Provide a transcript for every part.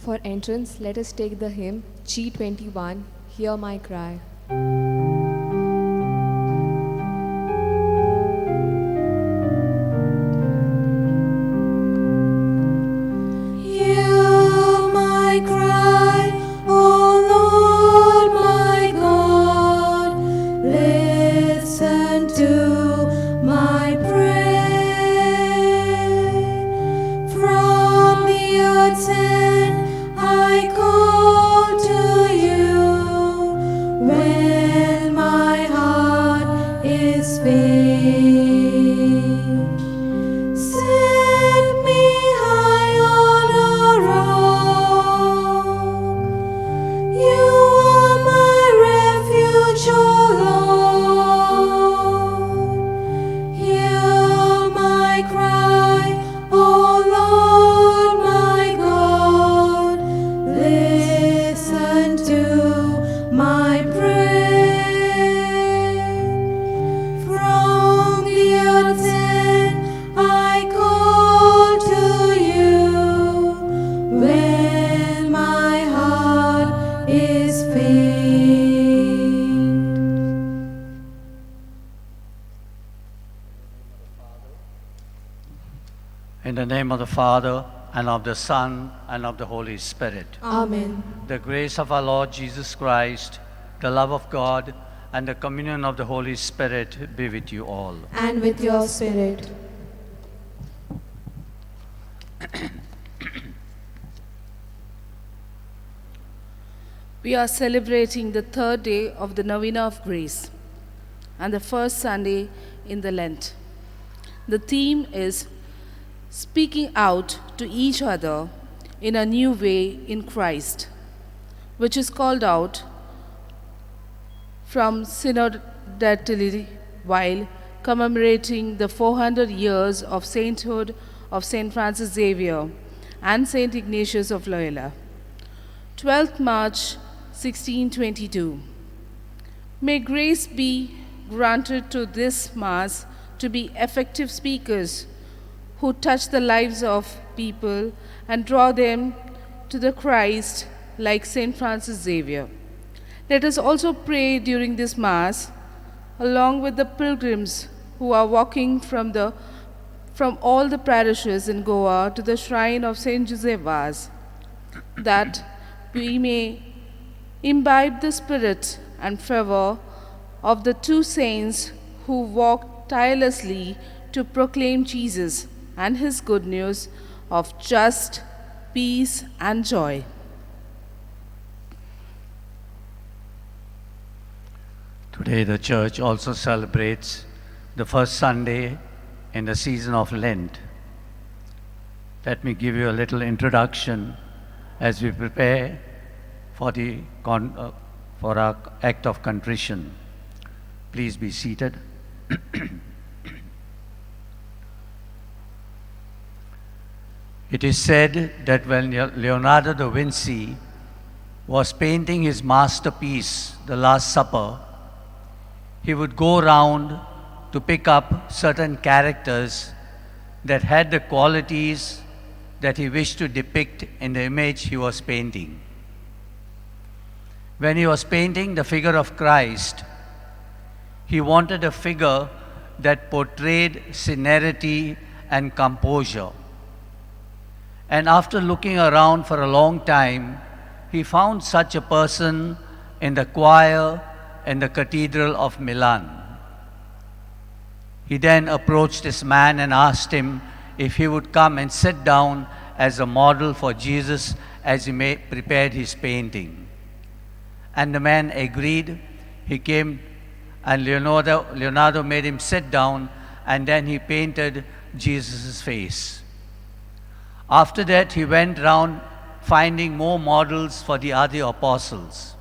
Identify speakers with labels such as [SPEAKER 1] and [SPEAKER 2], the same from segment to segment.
[SPEAKER 1] For entrance, let us take the hymn G21, Hear My Cry.
[SPEAKER 2] In the name of the Father, and of the Son, and of the Holy Spirit.
[SPEAKER 1] Amen.
[SPEAKER 2] The grace of our Lord Jesus Christ, the love of God, and the communion of the Holy Spirit be with you all.
[SPEAKER 1] And with your spirit.
[SPEAKER 3] We are celebrating the third day of the Novena of Grace and the first Sunday in the Lent. The theme is speaking out to each other in a new way in Christ, which is called out from synodality while commemorating the 400 years of sainthood of St. Francis Xavier and St. Ignatius of Loyola. 12th March 1622. May grace be granted to this Mass to be effective speakers who touch the lives of people and draw them to the Christ like St. Francis Xavier. Let us also pray during this Mass, along with the pilgrims who are walking from all the parishes in Goa to the shrine of St. Joseph Vaz, that we may imbibe the spirit and fervor of the two saints who walked tirelessly to proclaim Jesus and his good news of just, peace, and joy.
[SPEAKER 2] Today the Church also celebrates the first Sunday in the season of Lent. Let me give you a little introduction as we prepare for our act of contrition. Please be seated. It is said that when Leonardo da Vinci was painting his masterpiece, The Last Supper, he would go around to pick up certain characters that had the qualities that he wished to depict in the image he was painting. When he was painting the figure of Christ, he wanted a figure that portrayed serenity and composure. And after looking around for a long time, he found such a person in the choir in the Cathedral of Milan. He then approached this man and asked him if he would come and sit down as a model for Jesus as he prepared his painting. And the man agreed. He came and Leonardo made him sit down, and then he painted Jesus' face. After that, he went round finding more models for the other apostles.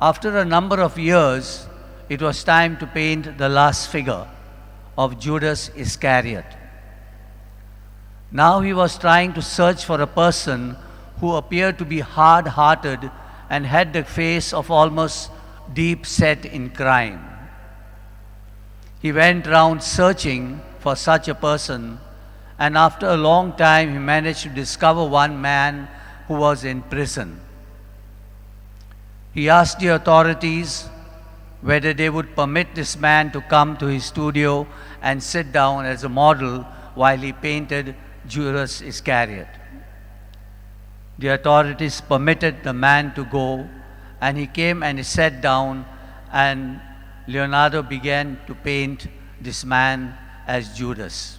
[SPEAKER 2] After a number of years, it was time to paint the last figure of Judas Iscariot. Now he was trying to search for a person who appeared to be hard-hearted and had the face of almost deep set in crime. He went round searching for such a person, and after a long time he managed to discover one man who was in prison. He asked the authorities whether they would permit this man to come to his studio and sit down as a model while he painted Judas Iscariot. The authorities permitted the man to go, and he came and he sat down, and Leonardo began to paint this man as Judas.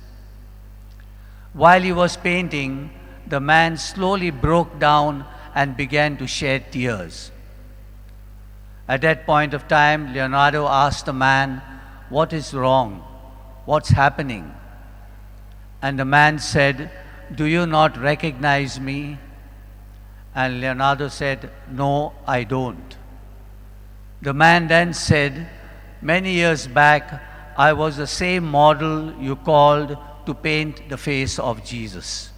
[SPEAKER 2] While he was painting, the man slowly broke down and began to shed tears. At that point of time, Leonardo asked the man, "What is wrong? What's happening?" And the man said, "Do you not recognize me?" And Leonardo said, "No, I don't." The man then said, "Many years back, I was the same model you called to paint the face of Jesus."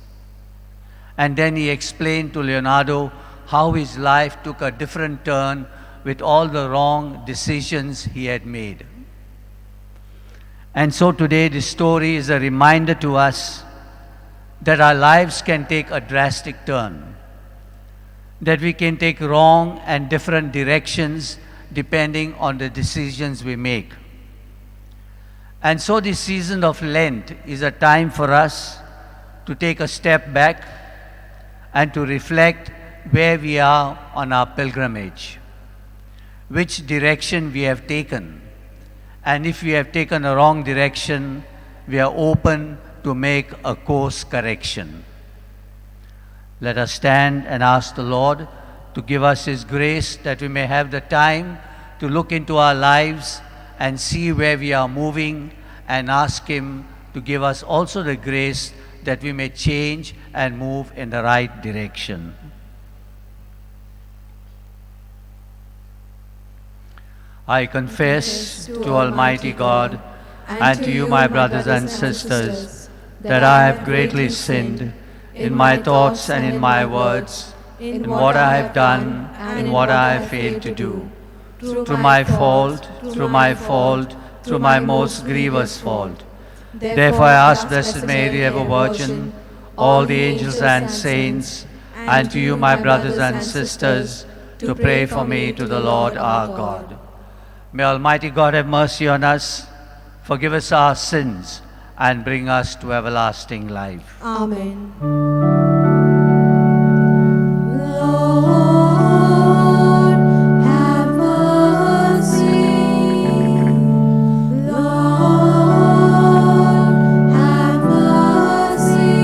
[SPEAKER 2] And then he explained to Leonardo how his life took a different turn with all the wrong decisions he had made. And so today this story is a reminder to us that our lives can take a drastic turn, that we can take wrong and different directions depending on the decisions we make. And so this season of Lent is a time for us to take a step back and to reflect where we are on our pilgrimage, which direction we have taken. And if we have taken a wrong direction, we are open to make a course correction. Let us stand and ask the Lord to give us His grace that we may have the time to look into our lives and see where we are moving, and ask Him to give us also the grace that we may change and move in the right direction. I confess to Almighty God and to you, my brothers and sisters, that I have greatly sinned in my thoughts and in my words, in what I have done and in what I have failed to do, through my fault, through my most grievous fault. Therefore I ask Blessed Mary, ever Virgin, all the angels and saints, and to you, my brothers and sisters, to pray for me to the Lord our God. May Almighty God have mercy on us, forgive us our sins, and bring us to everlasting life.
[SPEAKER 1] Amen.
[SPEAKER 4] Lord, have mercy. Lord, have mercy.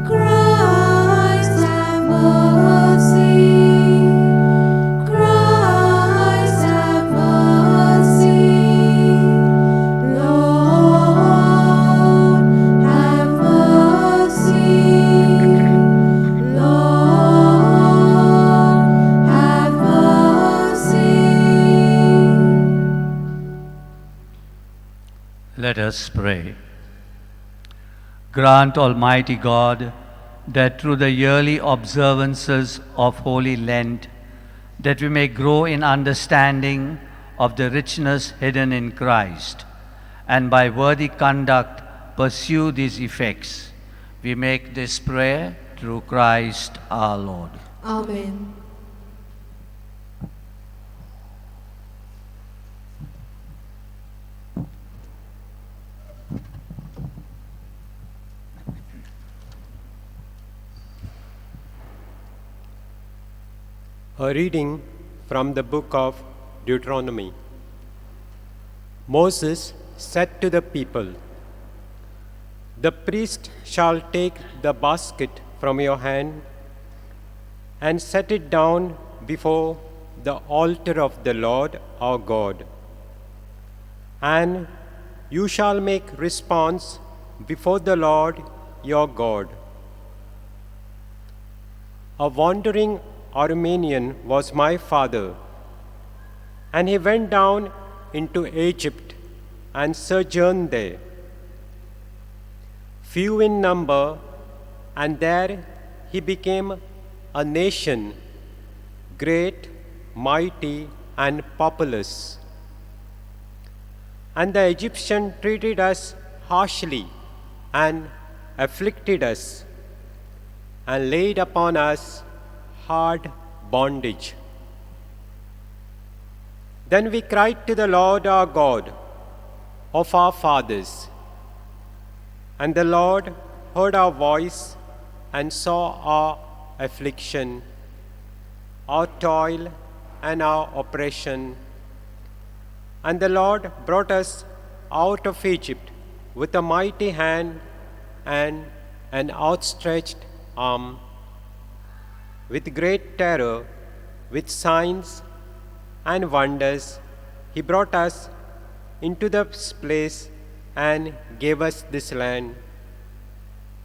[SPEAKER 4] Christ, have mercy. Christ, have mercy. Lord, have mercy. Lord, have mercy.
[SPEAKER 2] Let us pray. Grant, Almighty God, that through the yearly observances of Holy Lent, that we may grow in understanding of the richness hidden in Christ, and by worthy conduct pursue these effects. We make this prayer through Christ our Lord.
[SPEAKER 1] Amen.
[SPEAKER 5] A reading from the book of Deuteronomy. Moses said to the people, "The priest shall take the basket from your hand and set it down before the altar of the Lord our God. And you shall make response before the Lord your God. A wandering Armenian was my father, and he went down into Egypt and sojourned there. Few in number, and there he became a nation, great, mighty, and populous. And the Egyptian treated us harshly and afflicted us. and laid upon us hard bondage. Then we cried to the Lord our God of our fathers, and the Lord heard our voice and saw our affliction, our toil and our oppression. And the Lord brought us out of Egypt with a mighty hand and an outstretched arm, with great terror, with signs and wonders. He brought us into this place and gave us this land,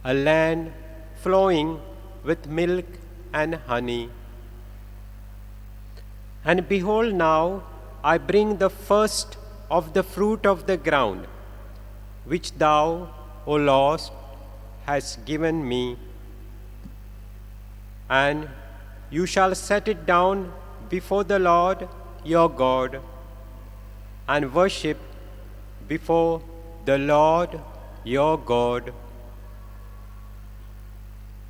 [SPEAKER 5] a land flowing with milk and honey. And behold, now I bring the first of the fruit of the ground, which thou, O Lord, hast given me. And you shall set it down before the Lord your God, and worship before the Lord your God.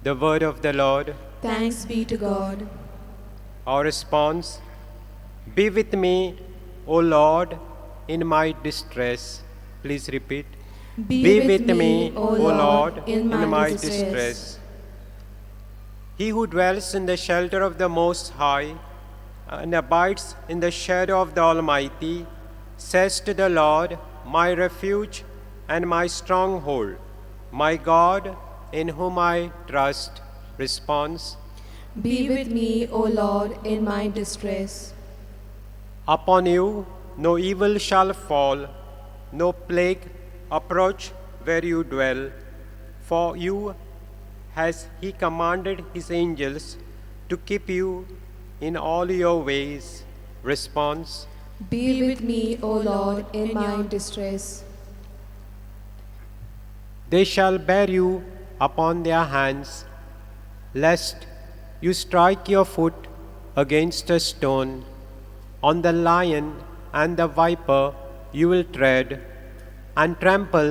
[SPEAKER 5] The word of the Lord.
[SPEAKER 1] Thanks be to God.
[SPEAKER 5] Our response: be with me, O Lord, in my distress. Please repeat.
[SPEAKER 1] Be with me, O Lord, in my
[SPEAKER 5] distress.
[SPEAKER 1] distress.
[SPEAKER 5] He who dwells in the shelter of the Most High and abides in the shadow of the Almighty says to the Lord, my refuge and my stronghold, my God in whom I trust. Response:
[SPEAKER 1] Be with me, O Lord, in my distress.
[SPEAKER 5] upon you no evil shall fall, no plague approach where you dwell. For you has he commanded his angels to keep you in all your ways. Response:
[SPEAKER 1] Be with me, O Lord, in my distress.
[SPEAKER 5] they shall bear you upon their hands, lest you strike your foot against a stone. On the lion and the viper you will tread, and trample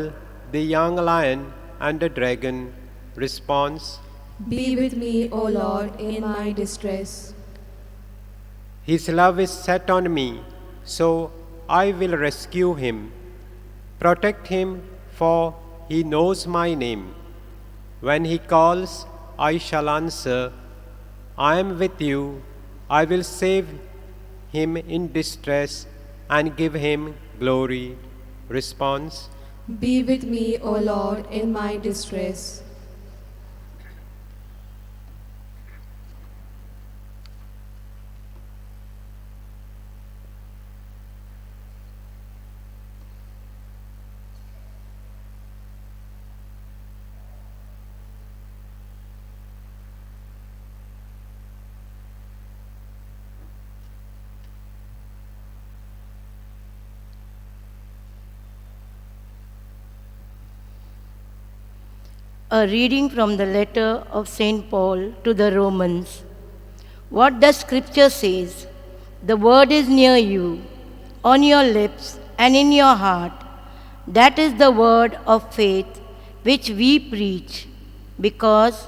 [SPEAKER 5] the young lion and the dragon. Response:
[SPEAKER 1] Be with me, O Lord, in my distress.
[SPEAKER 5] his love is set on me, so I will rescue him. Protect him, for he knows my name. When he calls, I shall answer. I am with you. I will save him in distress and give him glory. Response:
[SPEAKER 1] Be with me, O Lord, in my distress.
[SPEAKER 6] A reading from the letter of St. Paul to the Romans. What does Scripture says? The word is near you, on your lips and in your heart. That is the word of faith which we preach. Because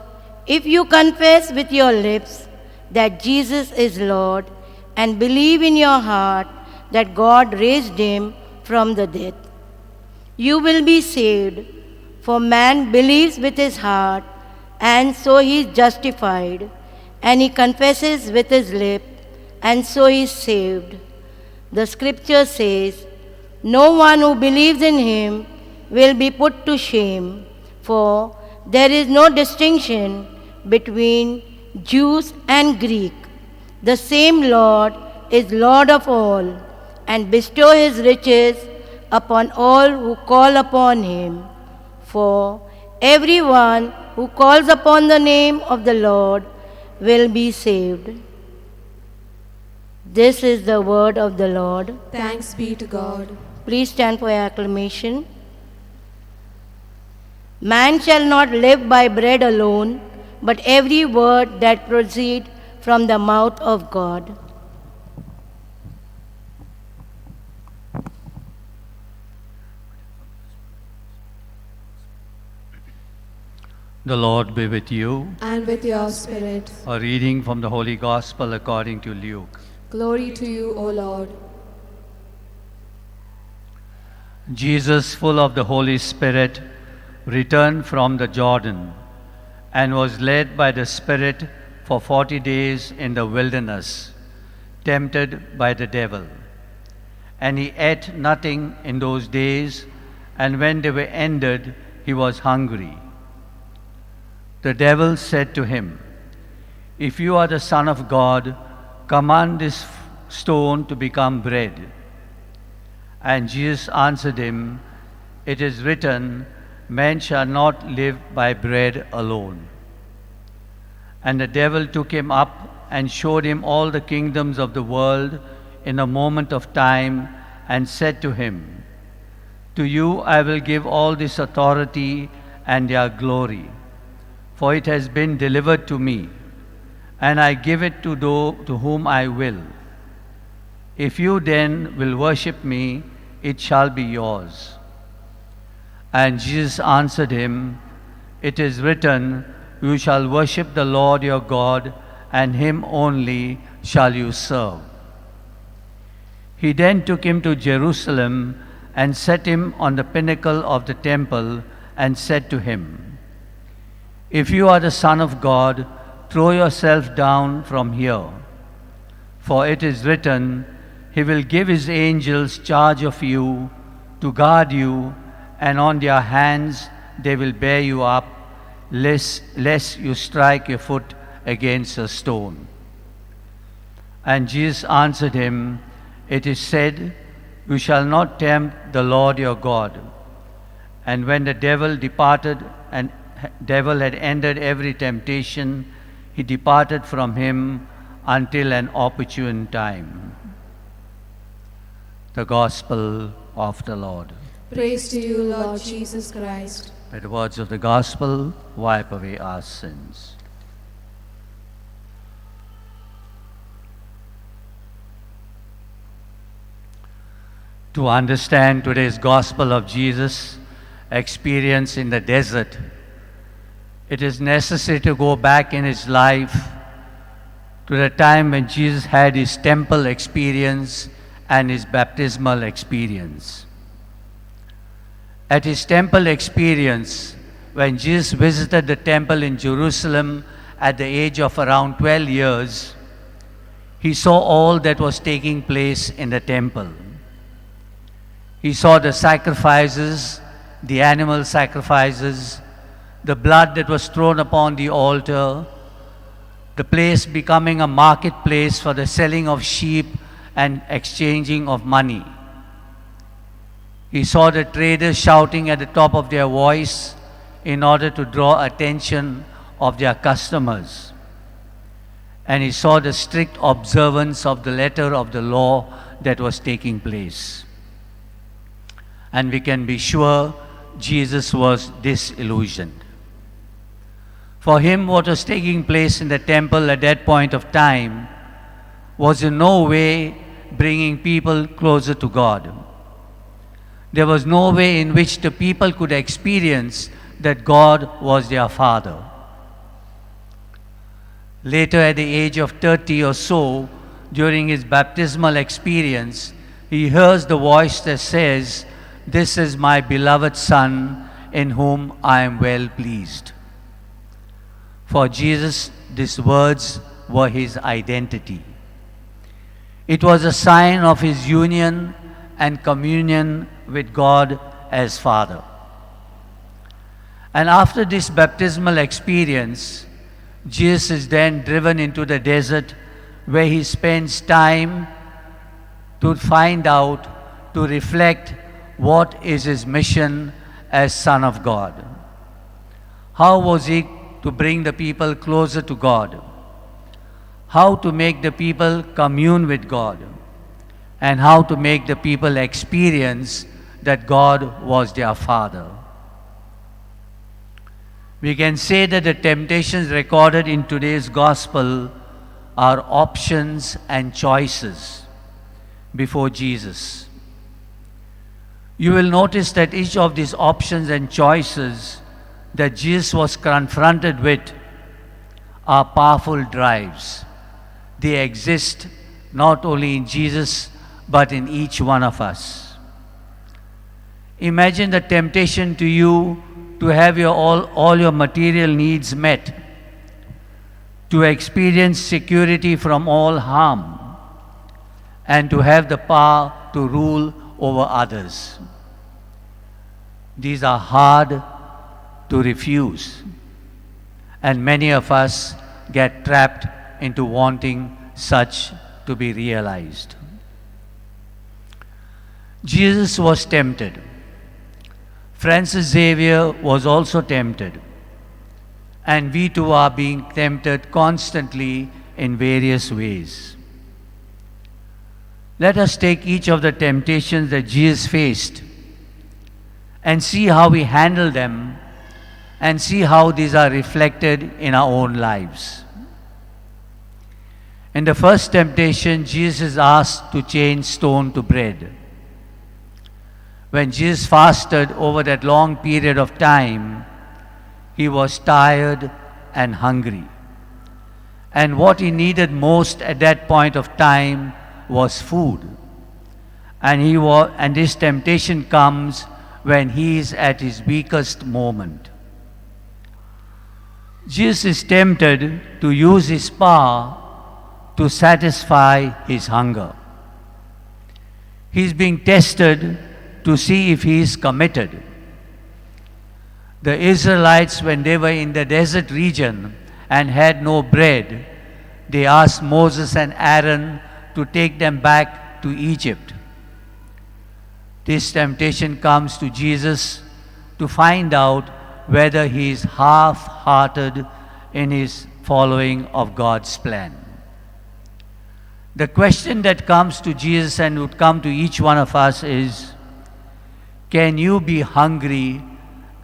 [SPEAKER 6] if you confess with your lips that Jesus is Lord and believe in your heart that God raised him from the dead, you will be saved. For man believes with his heart, and so he is justified, and he confesses with his lip, and so he is saved. The Scripture says, no one who believes in him will be put to shame, for there is no distinction between Jews and Greek. The same Lord is Lord of all, and bestows his riches upon all who call upon him. For everyone who calls upon the name of the Lord will be saved. This is the word of the Lord.
[SPEAKER 1] Thanks be to God.
[SPEAKER 6] Please stand for acclamation. Man shall not live by bread alone, but every word that proceeds from the mouth of God.
[SPEAKER 2] The Lord be with you.
[SPEAKER 1] And with your spirit.
[SPEAKER 2] A reading from the Holy Gospel according to Luke.
[SPEAKER 1] Glory to you, O Lord.
[SPEAKER 2] Jesus, full of the Holy Spirit, returned from the Jordan and was led by the Spirit for 40 days in the wilderness, tempted by the devil. And he ate nothing in those days, and when they were ended, he was hungry. The devil said to him, "If you are the Son of God, command this stone to become bread." And Jesus answered him, "It is written, man shall not live by bread alone." And the devil took him up and showed him all the kingdoms of the world in a moment of time, and said to him, "To you I will give all this authority and their glory, for it has been delivered to me, and I give it to those to whom I will. If you then will worship me, it shall be yours." And Jesus answered him, "It is written, you shall worship the Lord your God, and him only shall you serve." He then took him to Jerusalem and set him on the pinnacle of the temple and said to him, "If you are the Son of God, throw yourself down from here. For it is written, he will give his angels charge of you to guard you, and on their hands they will bear you up, lest you strike your foot against a stone." And Jesus answered him, "It is said, you shall not tempt the Lord your God." And when the devil had ended every temptation, he departed from him until an opportune time. The Gospel of the Lord.
[SPEAKER 1] Praise to you, Lord Jesus Christ.
[SPEAKER 2] By the words of the Gospel, wipe away our sins. To understand today's Gospel of Jesus' experience in the desert, it is necessary to go back in his life to the time when Jesus had his temple experience and his baptismal experience. At his temple experience, when Jesus visited the temple in Jerusalem at the age of around 12 years, he saw all that was taking place in the temple. He saw the sacrifices, the animal sacrifices, the blood that was thrown upon the altar, the place becoming a marketplace for the selling of sheep and exchanging of money. He saw the traders shouting at the top of their voice in order to draw attention of their customers. And he saw the strict observance of the letter of the law that was taking place. And we can be sure Jesus was disillusioned. For him, what was taking place in the temple at that point of time was in no way bringing people closer to God. There was no way in which the people could experience that God was their Father. Later, at the age of 30 or so, during his baptismal experience, he hears the voice that says, "This is my beloved Son, in whom I am well pleased." For Jesus, these words were his identity. It was a sign of his union and communion with God as Father. And after this baptismal experience, Jesus is then driven into the desert, where he spends time to find out, to reflect what is his mission as Son of God. How was he to bring the people closer to God? How to make the people commune with God? And how to make the people experience that God was their Father. We can say that the temptations recorded in today's Gospel are options and choices before Jesus. You will notice that each of these options and choices that Jesus was confronted with are powerful drives. They exist not only in Jesus, but in each one of us. Imagine the temptation to you to have all your material needs met, to experience security from all harm, and to have the power to rule over others. These are hard to refuse, and many of us get trapped into wanting such to be realized. Jesus was tempted. Francis Xavier was also tempted, and we too are being tempted constantly in various ways. Let us take each of the temptations that Jesus faced and see how we handle them and see how these are reflected in our own lives. In the first temptation, Jesus is asked to change stone to bread. When Jesus fasted over that long period of time, he was tired and hungry. And what he needed most at that point of time was food. And this temptation comes when he is at his weakest moment. Jesus is tempted to use his power to satisfy his hunger. He is being tested to see if he is committed. The Israelites, when they were in the desert region and had no bread, they asked Moses and Aaron to take them back to Egypt. This temptation comes to Jesus to find out whether he is half-hearted in his following of God's plan. The question that comes to Jesus and would come to each one of us is, can you be hungry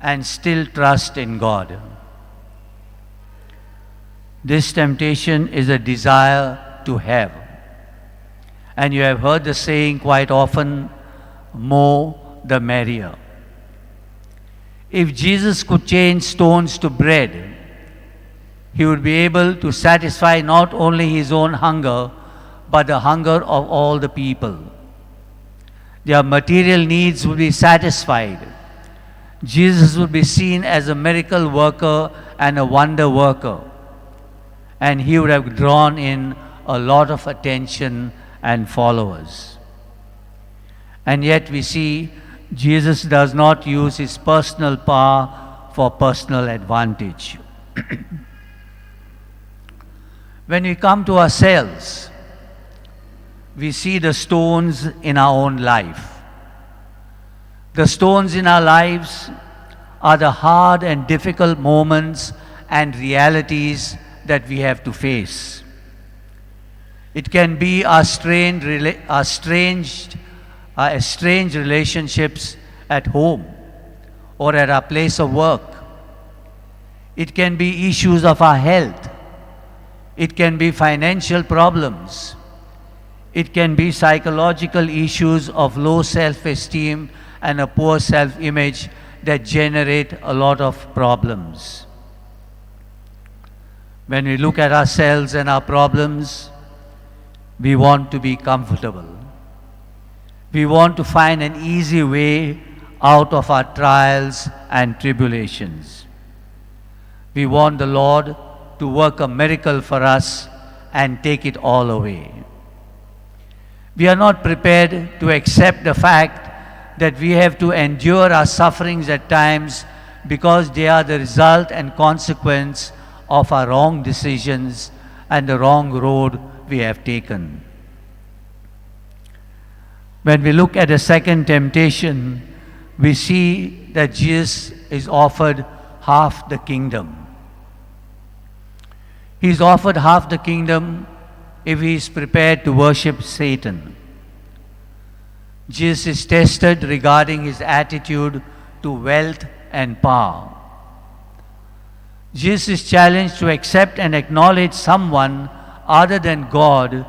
[SPEAKER 2] and still trust in God? This temptation is a desire to have. And you have heard the saying quite often, more the merrier. If Jesus could change stones to bread, he would be able to satisfy not only his own hunger, but the hunger of all the people. Their material needs would be satisfied. Jesus would be seen as a miracle worker and a wonder worker. And he would have drawn in a lot of attention and followers. And yet we see Jesus does not use his personal power for personal advantage. When we come to ourselves, we see the stones in our own life. The stones in our lives are the hard and difficult moments and realities that we have to face. It can be our strange relationships at home or at our place of work. It can be issues of our health. It can be financial problems. It can be psychological issues of low self-esteem and a poor self-image that generate a lot of problems. When we look at ourselves and our problems, we want to be comfortable. We want to find an easy way out of our trials and tribulations. We want the Lord to work a miracle for us and take it all away. We are not prepared to accept the fact that we have to endure our sufferings at times because they are the result and consequence of our wrong decisions and the wrong road we have taken. When we look at the second temptation, we see that Jesus is offered half the kingdom. He is offered half the kingdom if he is prepared to worship Satan. Jesus is tested regarding his attitude to wealth and power. Jesus is challenged to accept and acknowledge someone other than God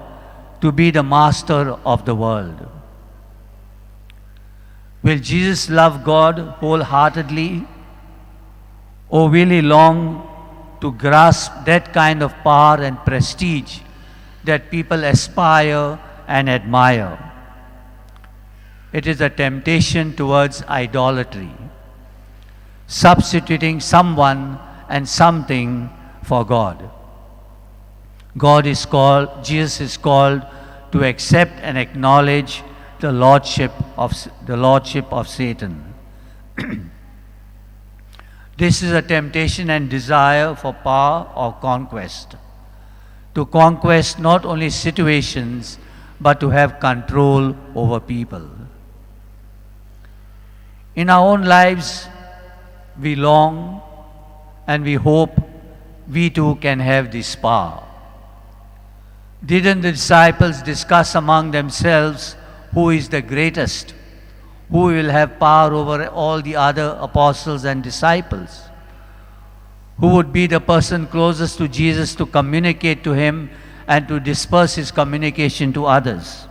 [SPEAKER 2] to be the master of the world. Will Jesus love God wholeheartedly, Or will he long to grasp that kind of power and prestige that people aspire and admire? It is a temptation towards idolatry, substituting someone and something for God. Jesus is called to accept and acknowledge the lordship of Satan. This is a temptation and desire for power or conquest. To conquest not only situations, but to have control over people. In our own lives, we long and we hope we too can have this power. Didn't the disciples discuss among themselves who is the greatest? Who will have power over all the other apostles and disciples? Who would be the person closest to Jesus to communicate to him and to disperse his communication to others?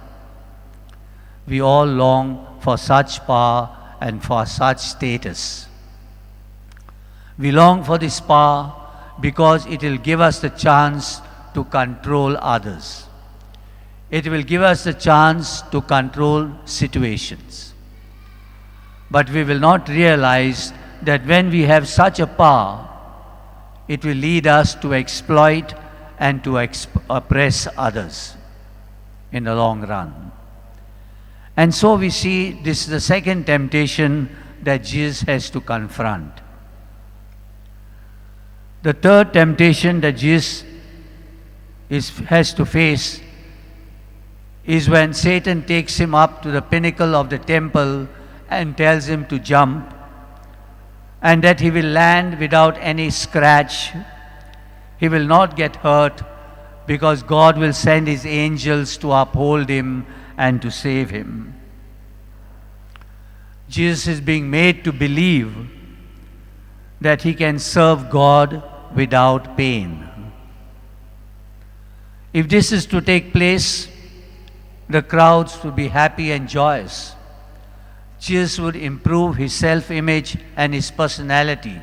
[SPEAKER 2] We all long for such power and for such status. We long for this power because it will give us the chance to control others. It will give us the chance to control situations. But we will not realize that when we have such a power, it will lead us to exploit and to oppress others in the long run. And so we see this is the second temptation that Jesus has to confront. The third temptation that Jesus has to face is when Satan takes him up to the pinnacle of the temple and tells him to jump, and that he will land without any scratch. He will not get hurt because God will send his angels to uphold him and to save him. Jesus is being made to believe that he can serve God without pain. If this is to take place, the crowds would be happy and joyous. Jesus would improve his self-image and his personality,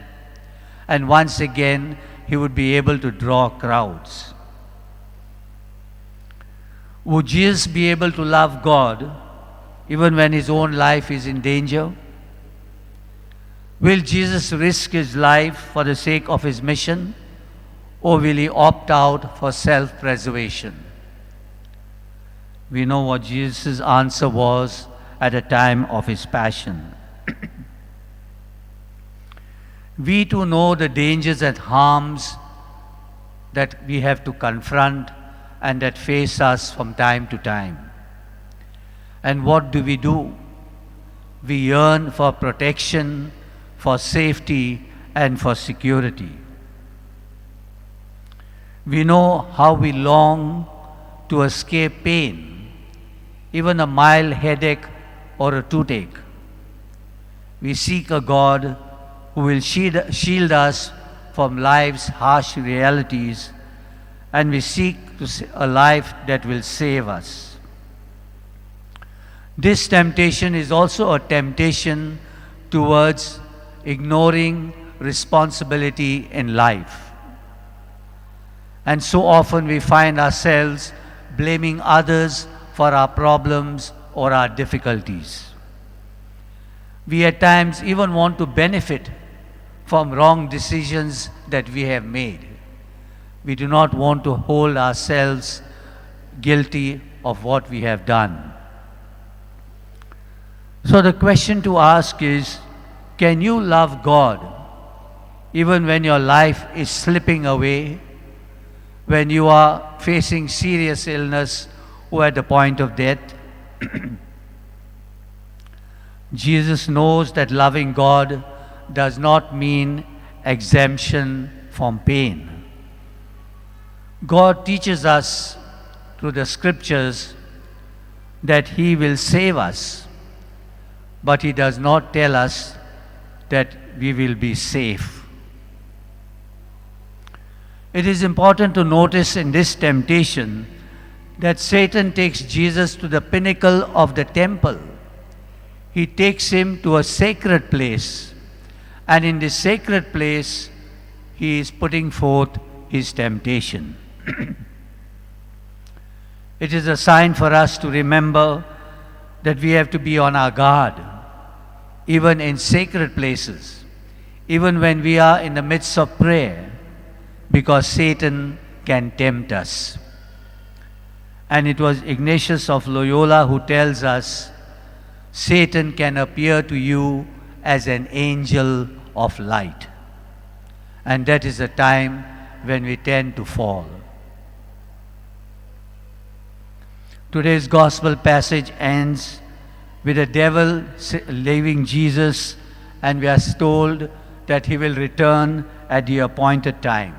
[SPEAKER 2] and once again he would be able to draw crowds. Would Jesus be able to love God even when his own life is in danger? Will Jesus risk his life for the sake of his mission, or will he opt out for self-preservation? We know what Jesus' answer was at the time of his passion. We too know the dangers and harms that we have to confront and that face us from time to time. And what do? We yearn for protection, for safety, and for security. We know how we long to escape pain, even a mild headache or a toothache. We seek a God who will shield us from life's harsh realities, and we seek a life that will save us. This temptation is also a temptation towards ignoring responsibility in life. And so often we find ourselves blaming others for our problems or our difficulties. We at times even want to benefit from wrong decisions that we have made. We do not want to hold ourselves guilty of what we have done. So the question to ask is, can you love God even when your life is slipping away, when you are facing serious illness or at the point of death? Jesus knows that loving God does not mean exemption from pain. God teaches us through the scriptures that he will save us, but he does not tell us that we will be safe. It is important to notice in this temptation that Satan takes Jesus to the pinnacle of the temple. He takes him to a sacred place, And in this sacred place, he is putting forth his temptation. It is a sign for us to remember that we have to be on our guard, even in sacred places, even when we are in the midst of prayer, because Satan can tempt us. And it was Ignatius of Loyola who tells us, Satan can appear to you as an angel of light. And that is the time when we tend to fall. Today's gospel passage ends with the devil leaving Jesus, and we are told that he will return at the appointed time.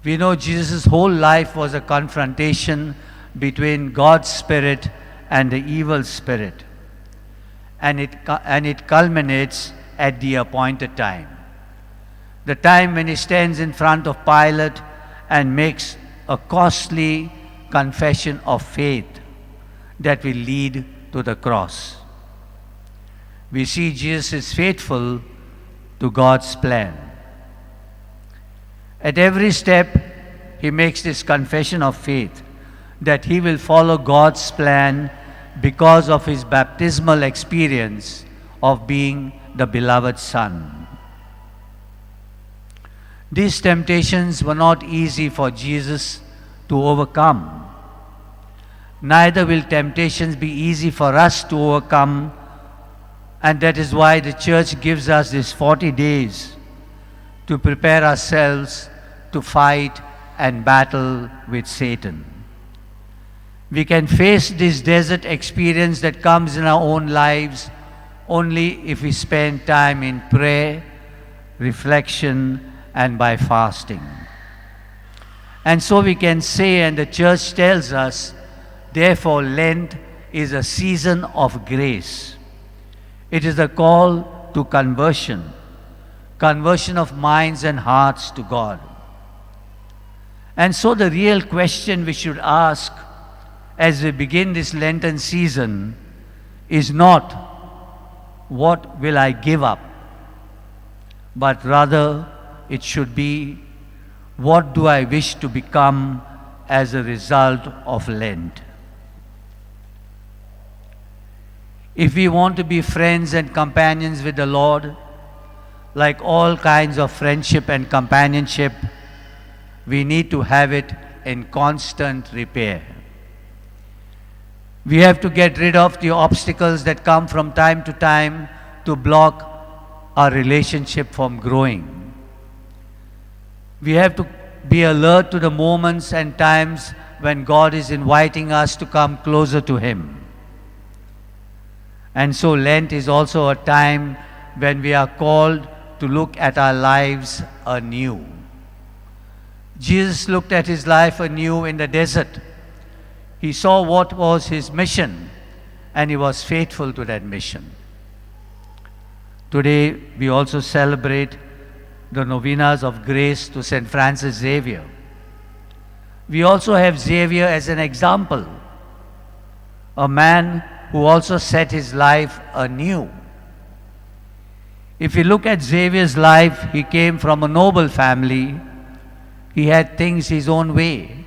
[SPEAKER 2] We know Jesus' whole life was a confrontation between God's spirit and the evil spirit. And it culminates at the appointed time. The time when he stands in front of Pilate and makes a costly confession of faith that will lead to the cross. We see Jesus is faithful to God's plan. At every step, he makes this confession of faith that he will follow God's plan because of his baptismal experience of being the beloved Son. These temptations were not easy for Jesus to overcome. Neither will temptations be easy for us to overcome, and that is why the church gives us these 40 days to prepare ourselves to fight and battle with Satan. We can face this desert experience that comes in our own lives only if we spend time in prayer, reflection, and by fasting. And so we can say, and the church tells us, therefore Lent is a season of grace. It is a call to conversion of minds and hearts to God. And so the real question we should ask as we begin this Lenten season is not, what will I give up? But rather, it should be, what do I wish to become as a result of Lent? If we want to be friends and companions with the Lord, like all kinds of friendship and companionship, we need to have it in constant repair. We have to get rid of the obstacles that come from time to time to block our relationship from growing. We have to be alert to the moments and times when God is inviting us to come closer to Him. And so Lent is also a time when we are called to look at our lives anew. Jesus looked at his life anew in the desert. He saw what was his mission, and he was faithful to that mission. Today, we also celebrate the novenas of grace to St. Francis Xavier. We also have Xavier as an example, a man who also set his life anew. If you look at Xavier's life, he came from a noble family. He had things his own way.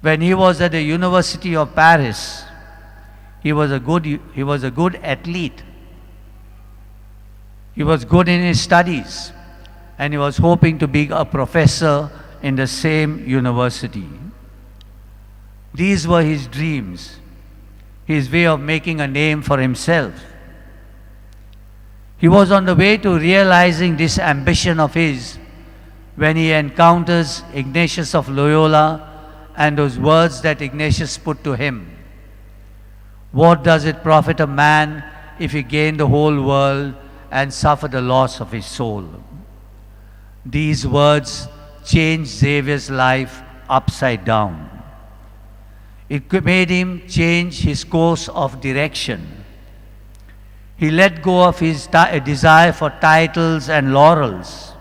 [SPEAKER 2] When he was at the University of Paris, he was a good athlete. He was good in his studies, and he was hoping to be a professor in the same university. These were his dreams, his way of making a name for himself. He was on the way to realizing this ambition of his when he encounters Ignatius of Loyola and those words that Ignatius put to him. What does it profit a man if he gain the whole world and suffer the loss of his soul? These words changed Xavier's life upside down. It made him change his course of direction. He let go of his desire for titles and laurels.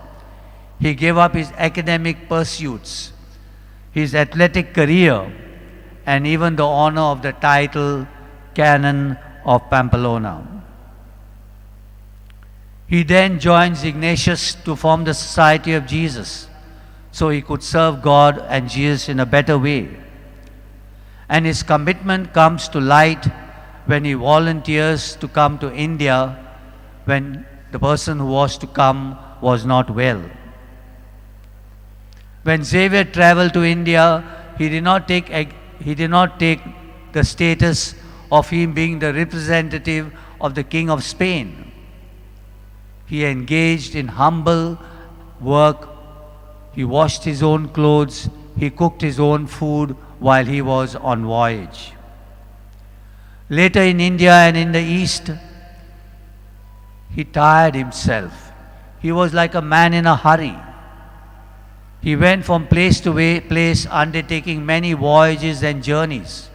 [SPEAKER 2] He gave up his academic pursuits, his athletic career, and even the honor of the title Canon of Pamplona. He then joins Ignatius to form the Society of Jesus, so he could serve God and Jesus in a better way. And his commitment comes to light when he volunteers to come to India when the person who was to come was not well. When Xavier traveled to India, he did not take the status of him being the representative of the King of Spain. He engaged in humble work. He washed his own clothes. He cooked his own food while he was on voyage. Later in India and in the East, he tired himself. He was like a man in a hurry. He went from place to place, undertaking many voyages and journeys,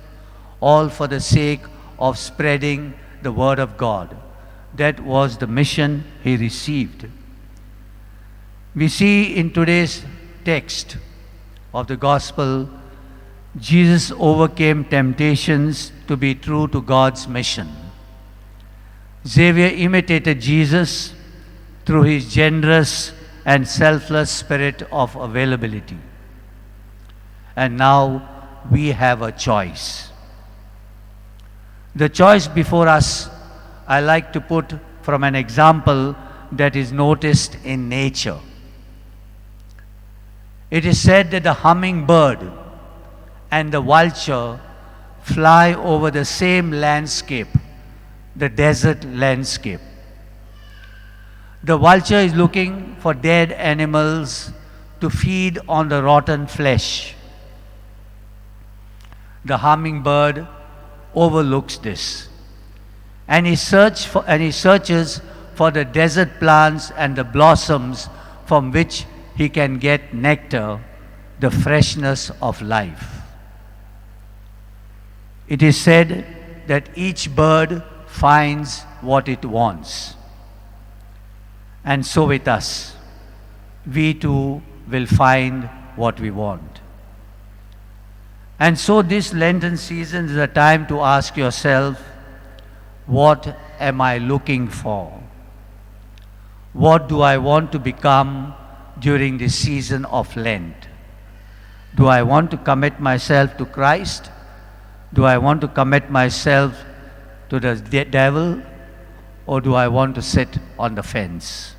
[SPEAKER 2] all for the sake of spreading the word of God. That was the mission he received. We see in today's text of the Gospel, Jesus overcame temptations to be true to God's mission. Xavier imitated Jesus through his generous and selfless spirit of availability. And now we have a choice. The choice before us, I like to put from an example that is noticed in nature. It is said that the hummingbird and the vulture fly over the same landscape, the desert landscape. The vulture is looking for dead animals to feed on the rotten flesh. The hummingbird overlooks this, and he searches for the desert plants and the blossoms from which he can get nectar, the freshness of life. It is said that each bird finds what it wants. And so with us, we too will find what we want. And so this Lenten season is a time to ask yourself, what am I looking for? What do I want to become during this season of Lent? Do I want to commit myself to Christ? Do I want to commit myself to the devil? Or do I want to sit on the fence?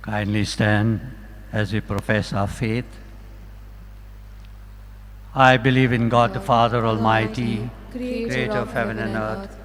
[SPEAKER 2] Kindly stand as we profess our faith. I believe in God the Father Almighty, creator of heaven and earth.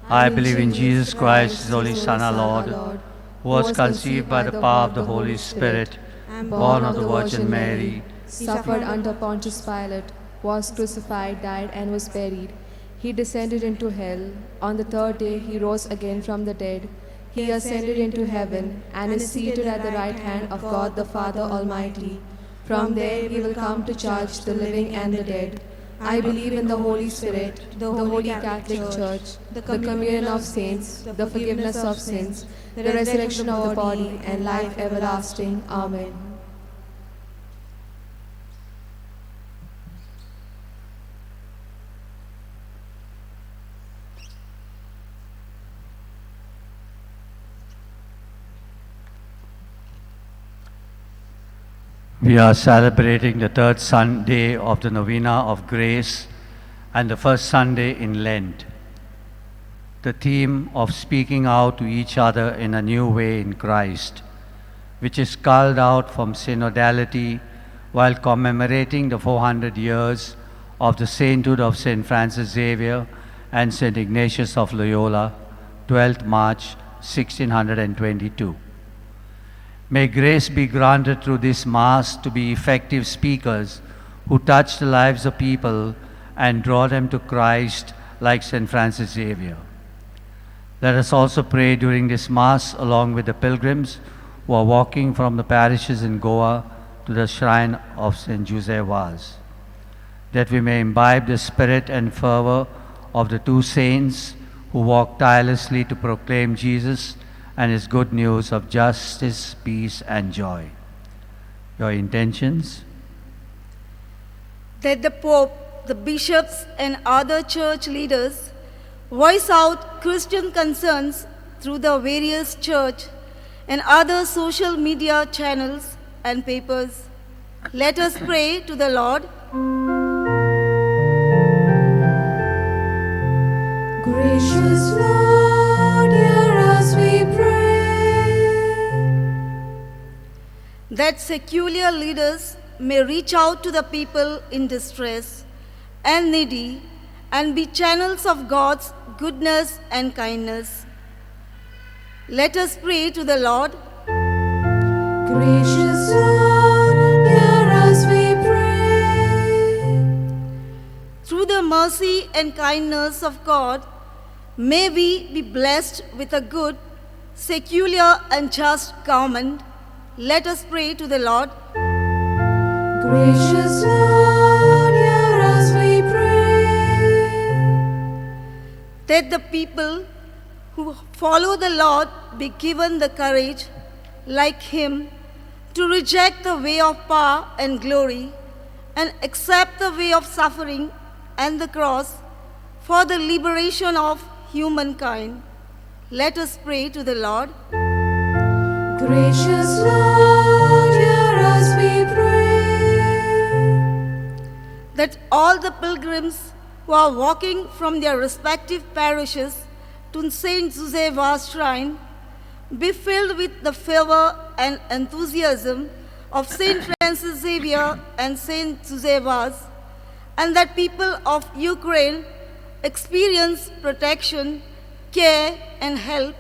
[SPEAKER 2] I believe in Jesus Christ, his only Son, our Lord, who was conceived by the power of the Holy Spirit, born of the Virgin Mary,
[SPEAKER 1] suffered under Pontius Pilate, was crucified, died, and was buried. He descended into hell. On the third day he rose again from the dead. He ascended into heaven and is seated at the right hand of God the Father Almighty. From there he will come to judge the living and the dead. I believe in the Holy Spirit, the Holy Catholic Church, the communion of saints, the forgiveness of sins, the resurrection of the body, and life everlasting. Amen.
[SPEAKER 2] We are celebrating the third Sunday of the Novena of Grace and the first Sunday in Lent. The theme of speaking out to each other in a new way in Christ, which is called out from synodality while commemorating the 400 years of the sainthood of St. Francis Xavier and St. Ignatius of Loyola, 12th March 1622. May grace be granted through this Mass to be effective speakers who touch the lives of people and draw them to Christ like St. Francis Xavier. Let us also pray during this Mass along with the pilgrims who are walking from the parishes in Goa to the shrine of St. Joseph Vaz, that we may imbibe the spirit and fervor of the two saints who walked tirelessly to proclaim Jesus and his good news of justice, peace, and joy. Your intentions?
[SPEAKER 7] That the Pope, the bishops, and other church leaders voice out Christian concerns through the various church and other social media channels and papers. Let us pray to the Lord.
[SPEAKER 4] Gracious Lord, hear us, we pray.
[SPEAKER 7] That secular leaders may reach out to the people in distress and needy and be channels of God's goodness and kindness. Let us pray to the Lord.
[SPEAKER 4] Gracious Lord, hear us, we pray.
[SPEAKER 7] Through the mercy and kindness of God, may we be blessed with a good, secular, and just government. Let us pray to the Lord.
[SPEAKER 4] Gracious Lord, hear us, we pray.
[SPEAKER 7] That the people who follow the Lord be given the courage, like him, to reject the way of power and glory and accept the way of suffering and the cross for the liberation of humankind. Let us pray to the Lord.
[SPEAKER 4] Gracious Lord, hear us, we pray.
[SPEAKER 7] That all the pilgrims who are walking from their respective parishes to St. Joseph's shrine be filled with the fervor and enthusiasm of St. Francis Xavier and St. Joseph's, and that people of Ukraine experience protection, care, and help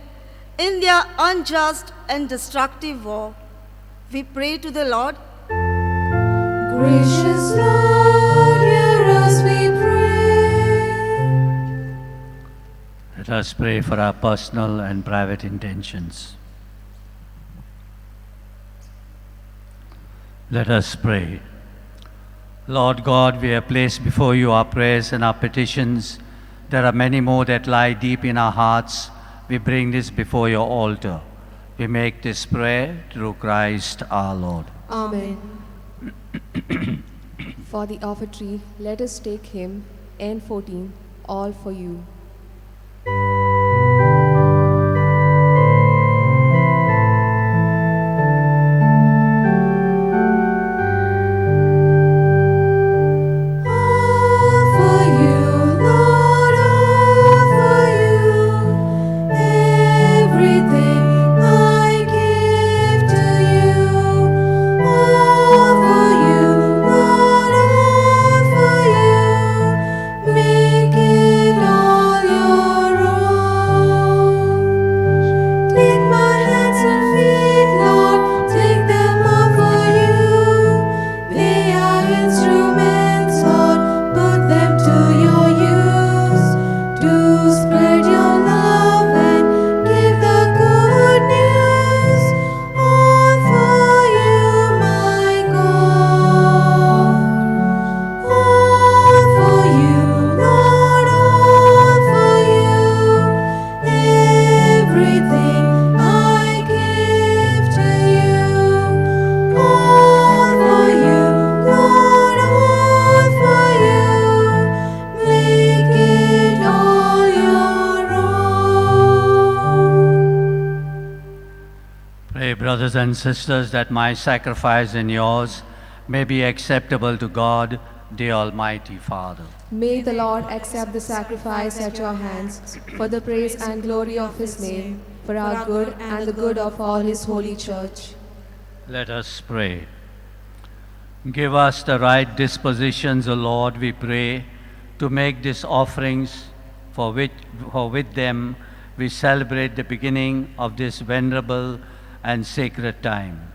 [SPEAKER 7] in their unjust and destructive war. We pray to the Lord.
[SPEAKER 4] Gracious Lord, hear us, we pray.
[SPEAKER 2] Let us pray for our personal and private intentions. Let us pray. Lord God, we have placed before you our prayers and our petitions. There are many more that lie deep in our hearts. We bring this before your altar. We make this prayer through Christ our Lord.
[SPEAKER 1] Amen. For the offertory, let us take hymn N14, All for You.
[SPEAKER 4] All for you, Lord, all for you. Everything I give to you. All for you, Lord, all for you. Make it all your own. Take my hands and feet, Lord, take them all for you. They are instruments, Lord, put them to your use. To spread your love and give the good news. All for you, my God. All for you, Lord, all for you. Everything I give to you. All for you, Lord, all for you. Make it all your own.
[SPEAKER 2] Pray, brothers and sisters, that my sacrifice and yours may be acceptable to God, the Almighty Father.
[SPEAKER 1] May the Lord accept the sacrifice at your hands for the praise and glory of his name, for our good and the good of all his holy church.
[SPEAKER 2] Let us pray. Give us the right dispositions, O Lord, we pray, to make these offerings, for with them we celebrate the beginning of this venerable and sacred time.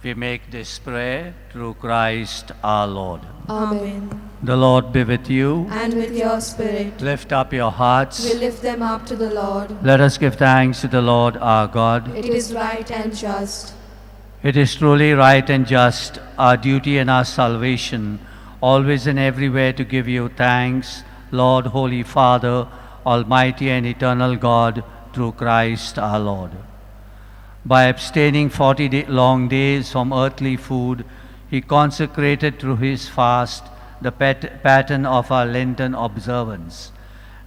[SPEAKER 2] We make this prayer through Christ our Lord.
[SPEAKER 1] Amen.
[SPEAKER 2] The Lord be with you.
[SPEAKER 1] And with your spirit,
[SPEAKER 2] Lift up your hearts.
[SPEAKER 1] we lift them up to the Lord.
[SPEAKER 2] Let us give thanks to the Lord our God.
[SPEAKER 1] It is right and just.
[SPEAKER 2] It is truly right and just, our duty and our salvation, always and everywhere to give you thanks, Lord, Holy Father, Almighty and eternal God, through Christ our Lord. By abstaining 40 long days from earthly food, he consecrated through his fast the pattern of our Lenten observance,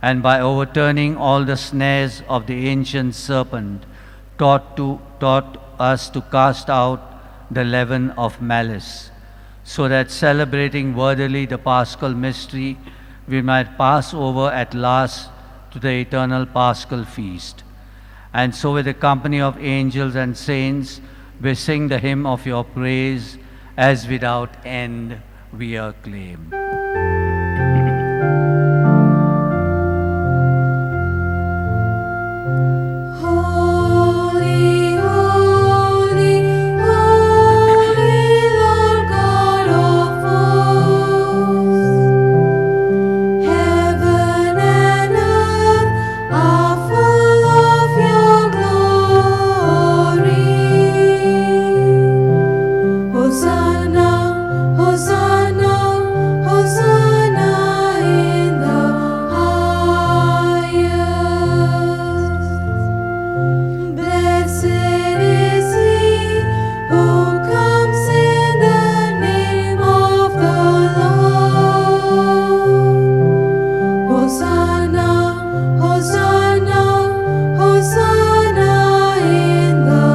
[SPEAKER 2] and by overturning all the snares of the ancient serpent, taught us to cast out the leaven of malice, so that celebrating worthily the Paschal mystery, we might pass over at last to the eternal Paschal feast. And so with the company of angels and saints, we sing the hymn of your praise, as without end we acclaim.
[SPEAKER 4] Holy, holy, holy Lord God of hosts, heaven and earth are full of your glory. Hosanna, Hosanna, Hosanna in the highest. Blessed is he who comes in the name of the Lord. Hosanna, Hosanna, Hosanna in the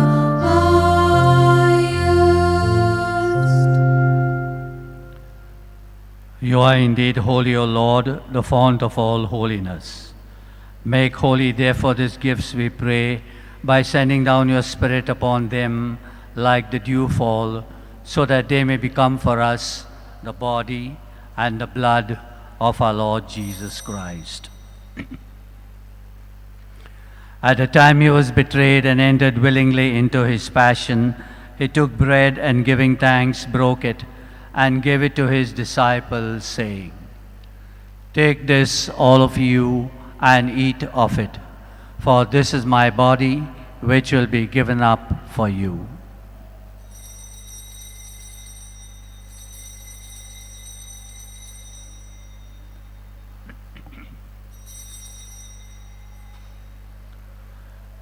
[SPEAKER 4] highest.
[SPEAKER 2] You are indeed holy, O Lord, the fount of all holiness. Make holy, therefore, these gifts, we pray, by sending down your Spirit upon them like the dewfall, so that they may become for us the body and the blood of our Lord Jesus Christ. At the time he was betrayed and entered willingly into his passion, he took bread and giving thanks, broke it, and gave it to his disciples, saying, "Take this, all of you, and eat of it, for this is my body, which will be given up for you."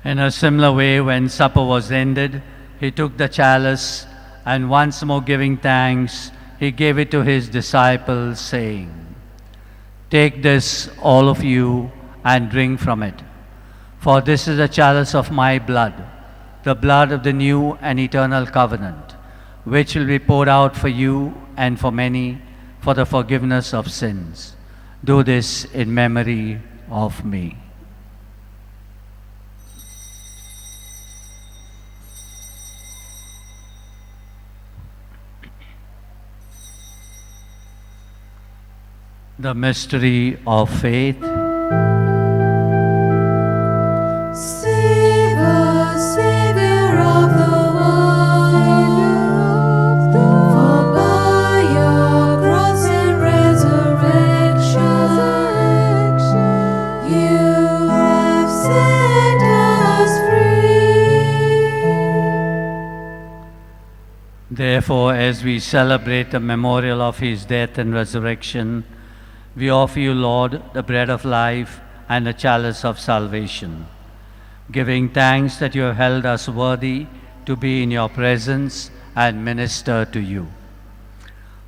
[SPEAKER 2] In a similar way, when supper was ended, he took the chalice, and once more giving thanks, he gave it to his disciples, saying, "Take this, all of you, and drink from it. For this is the chalice of my blood, the blood of the new and eternal covenant, which will be poured out for you and for many for the forgiveness of sins. Do this in memory of me." The mystery of faith.
[SPEAKER 4] Save us, Savior of the world, for by your cross and resurrection, you have set us free.
[SPEAKER 2] Therefore, as we celebrate the memorial of his death and resurrection, we offer you, Lord, the bread of life and the chalice of salvation, giving thanks that you have held us worthy to be in your presence and minister to you.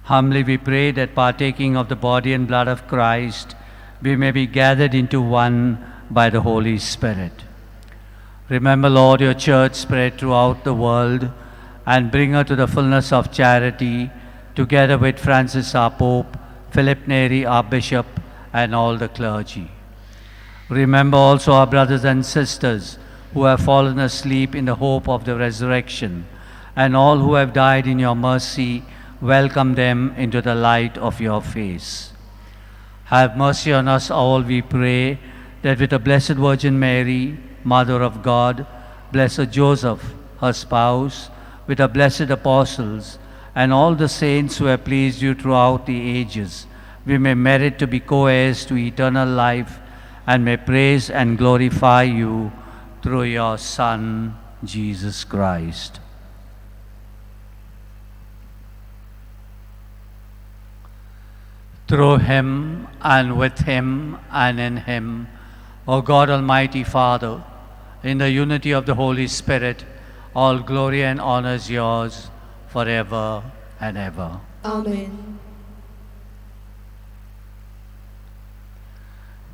[SPEAKER 2] Humbly we pray that partaking of the body and blood of Christ, we may be gathered into one by the Holy Spirit. Remember, Lord, your church spread throughout the world, and bring her to the fullness of charity, together with Francis our Pope, Philip Neri our Bishop, and all the clergy. Remember also our brothers and sisters who have fallen asleep in the hope of the resurrection, and all who have died in your mercy, welcome them into the light of your face. Have mercy on us all, we pray, that with the Blessed Virgin Mary, Mother of God, Blessed Joseph, her spouse, with the blessed apostles and all the saints who have pleased you throughout the ages, we may merit to be co-heirs to eternal life and may praise and glorify you through your Son, Jesus Christ. Through him and with him and in him, O God Almighty Father, in the unity of the Holy Spirit, all glory and honor is yours forever and ever.
[SPEAKER 1] Amen.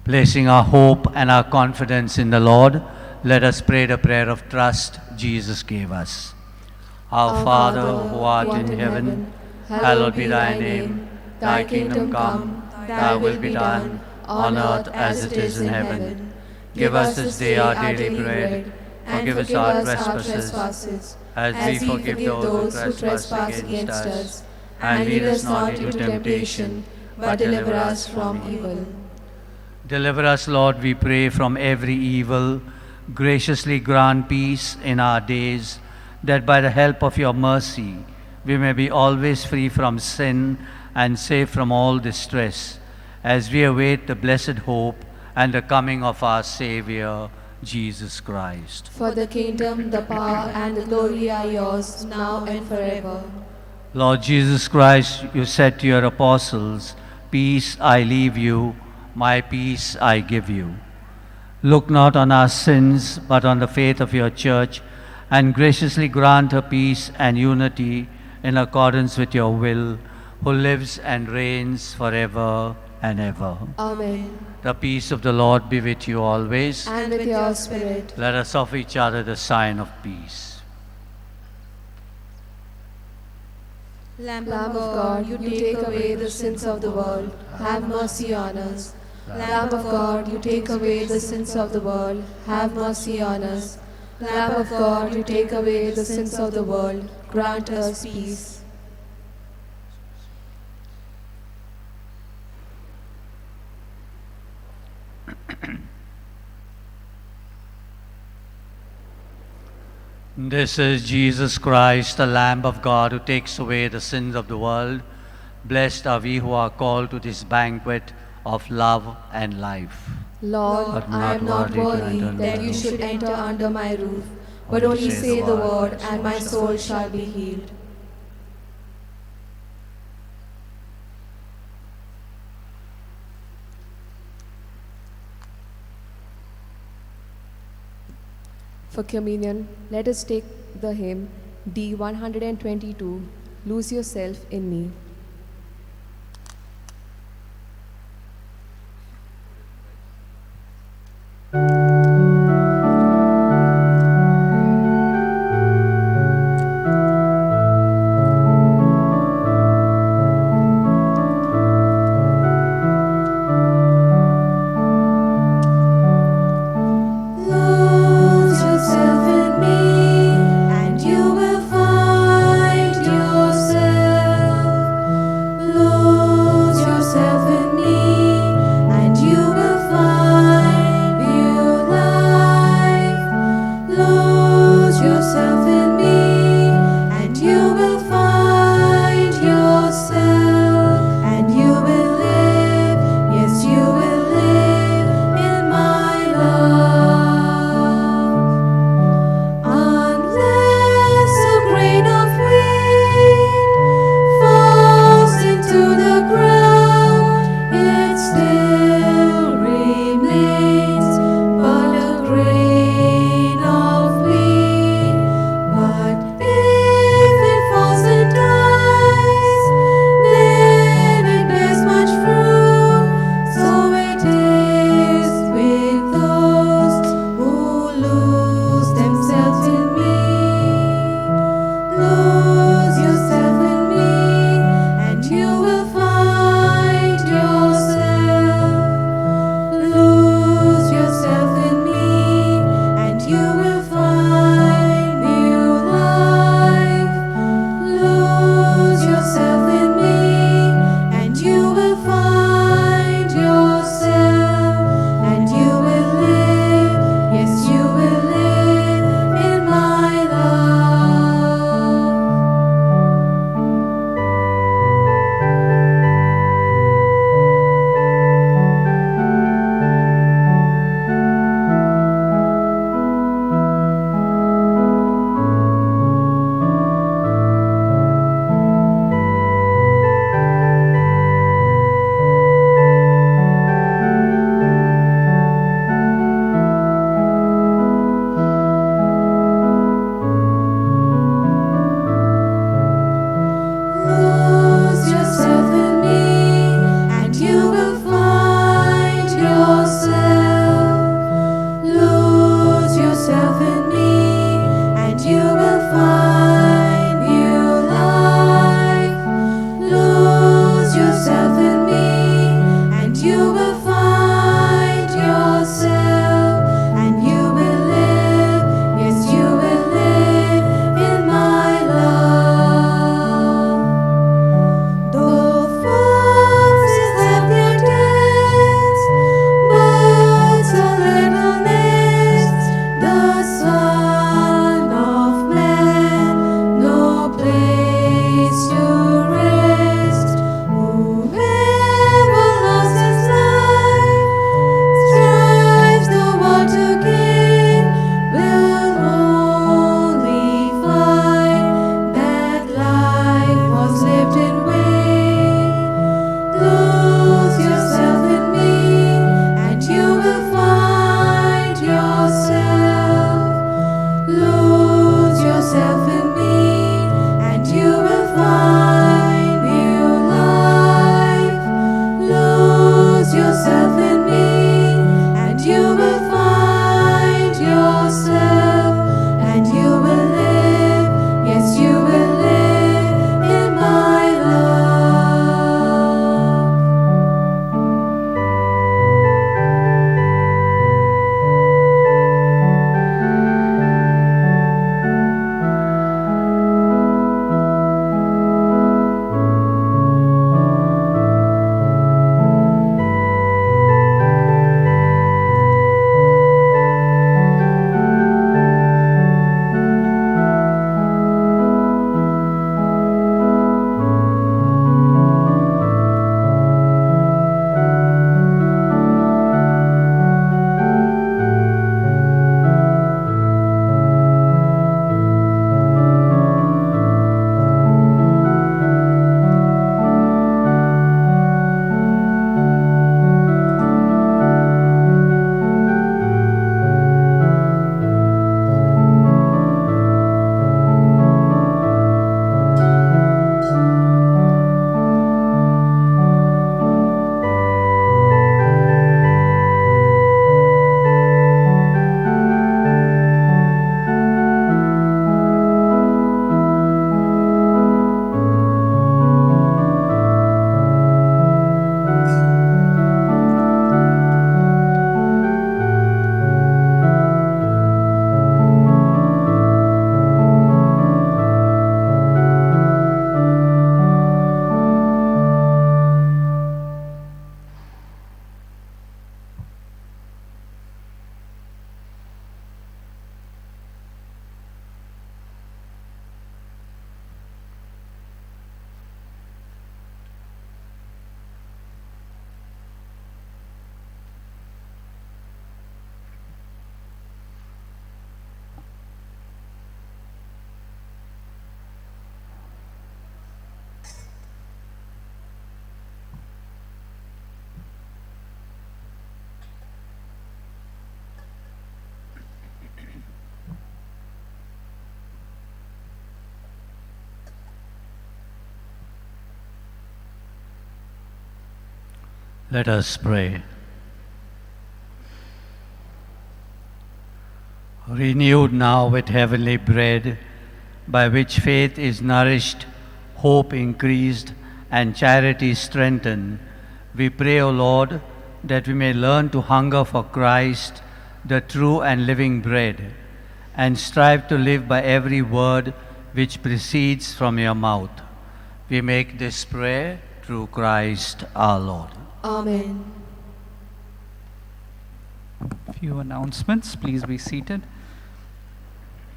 [SPEAKER 2] Placing our hope and our confidence in the Lord, let us pray the prayer of trust Jesus gave us. Our Father, who art in heaven, hallowed be thy name. Thy kingdom come, thy will be done, on earth as it is in heaven. Give us this day our daily bread, and forgive us our trespasses, as we forgive those who trespass against us. And lead us not into temptation, but deliver us from evil. Deliver us, Lord, we pray, from every evil. Graciously grant peace in our days, that by the help of your mercy we may be always free from sin and safe from all distress, as we await the blessed hope and the coming of our Savior, Jesus Christ.
[SPEAKER 1] For the kingdom, the power, and the glory are yours, now and forever.
[SPEAKER 2] Lord Jesus Christ, you said to your apostles, "Peace I leave you, my peace I give you." Look not on our sins, but on the faith of your church, and graciously grant her peace and unity in accordance with your will, who lives and reigns forever and ever.
[SPEAKER 1] Amen.
[SPEAKER 2] The peace of the Lord be with you always.
[SPEAKER 1] And with your spirit.
[SPEAKER 2] Let us offer each other the sign of peace.
[SPEAKER 7] Lamb
[SPEAKER 1] Lamb of God, you take away the sins of the world, have mercy on us. Lamb of God, you take away the sins of the world, have mercy on us. Lamb of God, you take away the sins of the world, grant us peace.
[SPEAKER 2] This is Jesus Christ, the Lamb of God, who takes away the sins of the world. Blessed are we who are called to this banquet of love and life.
[SPEAKER 1] Lord,
[SPEAKER 2] But
[SPEAKER 1] I am not worthy that you should enter under my roof, but only say the word, and my soul shall be healed. For communion, let us take the hymn D 122, Lose Yourself in Me.
[SPEAKER 4] Lose yourself in me, and you will find yourself.
[SPEAKER 2] Let us pray. Renewed now with heavenly bread, by which faith is nourished, hope increased, and charity strengthened, we pray, O Lord, that we may learn to hunger for Christ, the true and living bread, and strive to live by every word which proceeds from your mouth. We make this prayer through Christ our Lord.
[SPEAKER 1] Amen.
[SPEAKER 8] Few announcements, please be seated.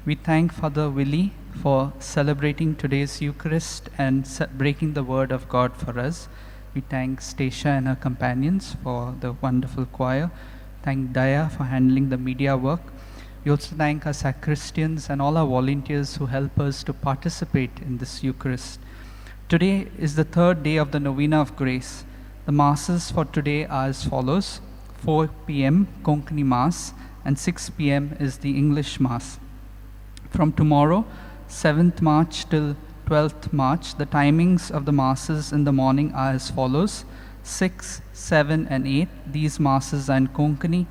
[SPEAKER 8] We thank Father Willy for celebrating today's Eucharist and breaking the word of God for us. We thank Stacia and her companions for the wonderful choir. Thank Daya for handling the media work. We also thank our sacristians and all our volunteers who help us to participate in this Eucharist. Today is the third day of the Novena of Grace. The Masses for today are as follows: 4 p.m. Konkani Mass and 6 p.m. is the English Mass. From tomorrow, 7th March till 12th March, the timings of the Masses in the morning are as follows: 6, 7 and 8. These Masses are in Konkani.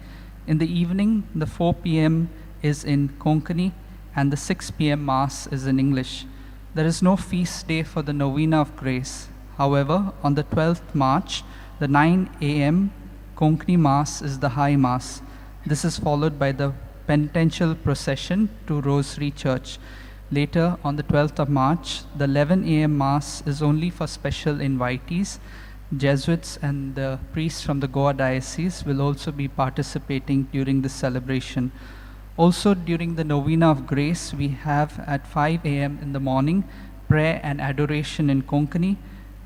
[SPEAKER 8] In the evening, the 4 p.m. is in Konkani and the 6 p.m. Mass is in English. There is no feast day for the Novena of Grace. However, on the 12th March, the 9 a.m. Konkani Mass is the High Mass. This is followed by the Penitential procession to Rosary Church. Later, on the 12th of March, the 11 a.m. Mass is only for special invitees. Jesuits and the priests from the Goa Diocese will also be participating during this celebration. Also, during the Novena of Grace, we have at 5 a.m. in the morning, prayer and adoration in Konkani.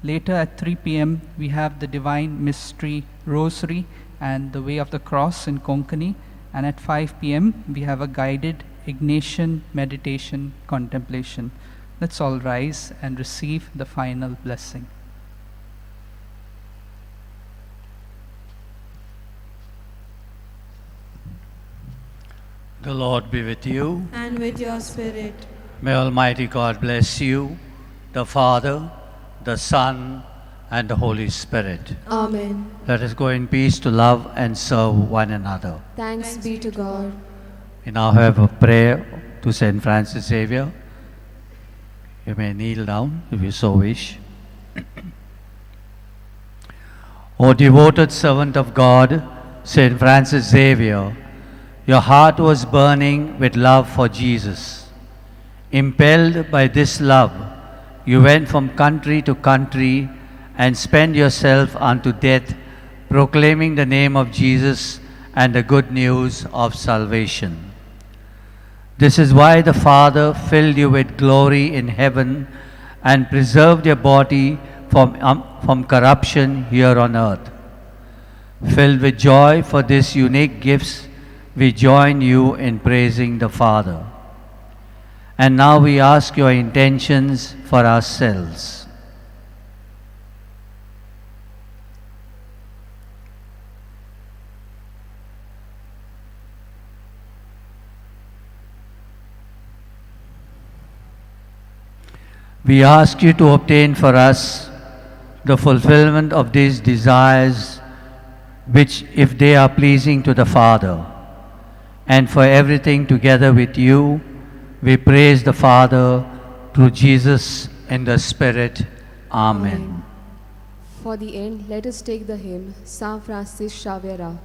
[SPEAKER 8] Later at 3 p.m., we have the Divine Mystery Rosary and the Way of the Cross in Konkani. And at 5 p.m., we have a guided Ignatian meditation contemplation. Let's all rise and receive the final blessing.
[SPEAKER 2] The Lord be with you.
[SPEAKER 4] And with your spirit.
[SPEAKER 2] May Almighty God bless you, the Father, the Son, and the Holy Spirit.
[SPEAKER 1] Amen.
[SPEAKER 2] Let us go in peace to love and serve one another.
[SPEAKER 1] Thanks be to God.
[SPEAKER 2] We now have a prayer to Saint Francis Xavier. You may kneel down if you so wish. O devoted servant of God, Saint Francis Xavier, your heart was burning with love for Jesus. Impelled by this love, you went from country to country and spent yourself unto death, proclaiming the name of Jesus and the good news of salvation. This is why the Father filled you with glory in heaven and preserved your body from corruption here on earth. Filled with joy for these unique gifts, we join you in praising the Father. And now we ask your intentions for ourselves. We ask you to obtain for us the fulfillment of these desires, which, if they are pleasing to the Father, and for everything together with you, we praise the Father through Jesus in the Spirit. Amen.
[SPEAKER 1] For the end, let us take the hymn, San Francis Xavier.